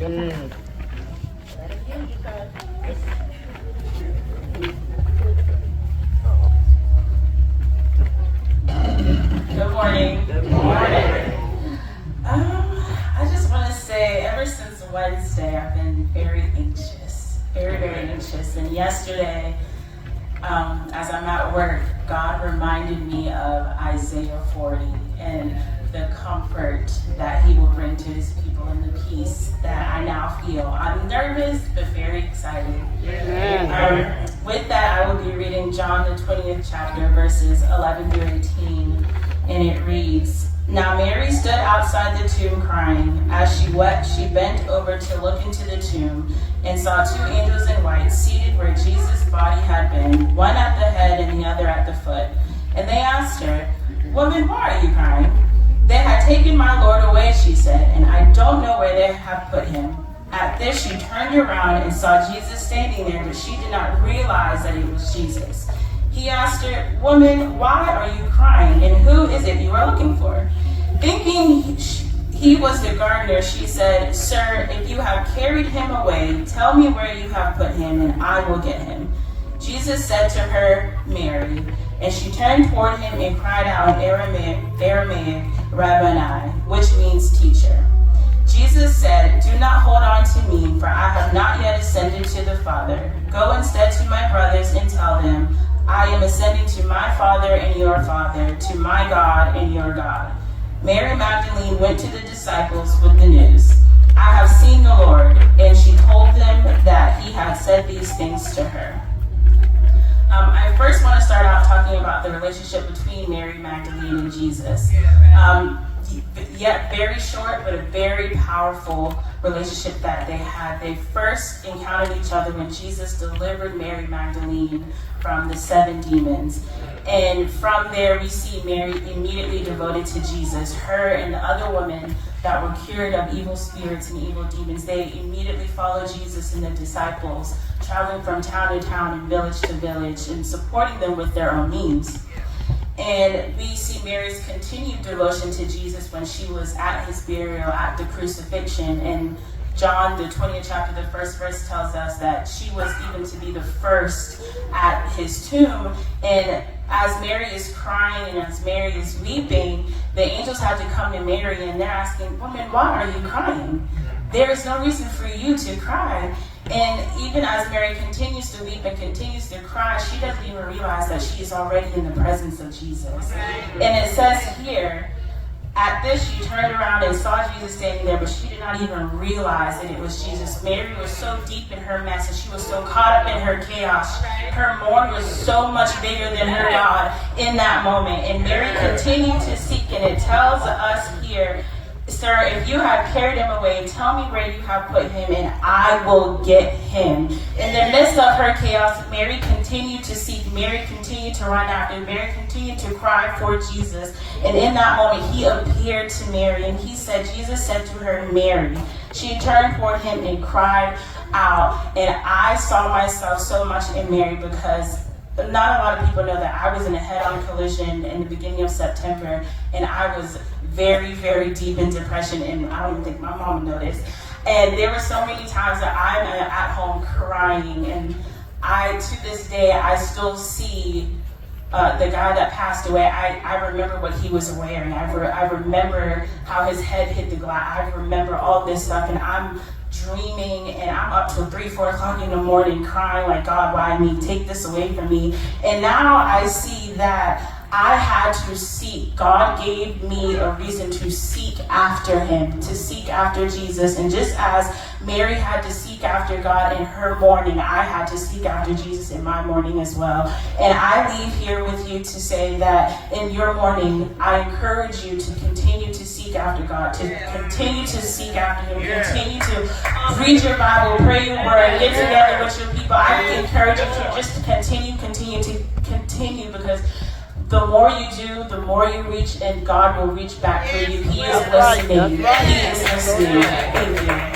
Good morning. Good morning. I just want to say, ever since Wednesday, I've been very anxious, very anxious. And yesterday, as I'm at work, God reminded me of Isaiah 40 and the comfort that He will bring to His people and the peace that I now feel. I'm nervous, but very excited. With that, I will be reading John the 20th chapter, verses 11 through 18, and it reads, "Now Mary stood outside the tomb crying. As she wept, she bent over to look into the tomb and saw two angels in white seated where Jesus' body had been, one at the head and the other at the foot. And they asked her, 'Woman, why are you crying?' 'They had taken my Lord away,' she said, 'and I don't know where they have put him.' At this she turned around and saw Jesus standing there, but she did not realize that it was Jesus. He asked her, 'Woman, why are you crying, and who is it you are looking for?' Thinking he was the gardener, she said, 'Sir, if you have carried him away, tell me where you have put him, and I will get him.' Jesus said to her, 'Mary.' And she turned toward him and cried out in Aramaic, 'Rabboni,' which means teacher. Jesus said, 'Do not hold on to me, for I have not yet ascended to the Father. Go instead to my brothers and tell them, I am ascending to my Father and your Father, to my God and your God.' Mary Magdalene went to the disciples with the news, 'I have seen the Lord,' and she told them that He had said these things to her." I first want to start out talking about the relationship between Mary Magdalene and Jesus. Yet very short, but a very powerful relationship that they had. They first encountered each other when Jesus delivered Mary Magdalene from the 7 demons. And from there, we see Mary immediately devoted to Jesus. Her and the other women that were cured of evil spirits and evil demons, they immediately followed Jesus and the disciples, traveling from town to town and village to village and supporting them with their own means. And we see Mary's continued devotion to Jesus when she was at his burial, at the crucifixion. And John, the 20th chapter, the first verse tells us that she was even to be the first at his tomb. And as Mary is crying and as Mary is weeping, the angels had to come to Mary and they're asking, "Woman, why are you crying? There is no reason for you to cry." And even as Mary continues to weep and continues to cry, she doesn't even realize that she is already in the presence of Jesus. And it says here, at this she turned around and saw Jesus standing there, but she did not even realize that it was Jesus. Mary was so deep in her mess and she was so caught up in her chaos. Her mourn was so much bigger than her God in that moment. And Mary continued to seek, and it tells us here, "Sir, if you have carried him away, tell me where you have put him, and I will get him." In the midst of her chaos, Mary continued to seek. Mary continued to run after. Mary continued to cry for Jesus. And in that moment, he appeared to Mary, and he said, Jesus said to her, "Mary." She turned toward him and cried out. And I saw myself so much in Mary, because not a lot of people know that I was in a head-on collision in the beginning of September, and I was very, very deep in depression, and I don't even think my mom noticed. And there were so many times that I'm at home crying, and to this day, I still see the guy that passed away. I remember what he was wearing. I remember how his head hit the glass. I remember all this stuff, and I'm dreaming, and I'm up till 3, 4 o'clock in the morning crying like, "God, why me? Take this away from me." And now I see that I had to seek. God gave me a reason to seek after him, to seek after Jesus. And just as Mary had to seek after God in her mourning, I had to seek after Jesus in my mourning as well. And I leave here with you to say that in your mourning, I encourage you to continue to seek after God, to continue to seek after him, continue to read your Bible, pray your word, get together with your people. I encourage you to just continue, because the more you do, the more you reach, and God will reach back for you. He is listening. He is listening. Thank you.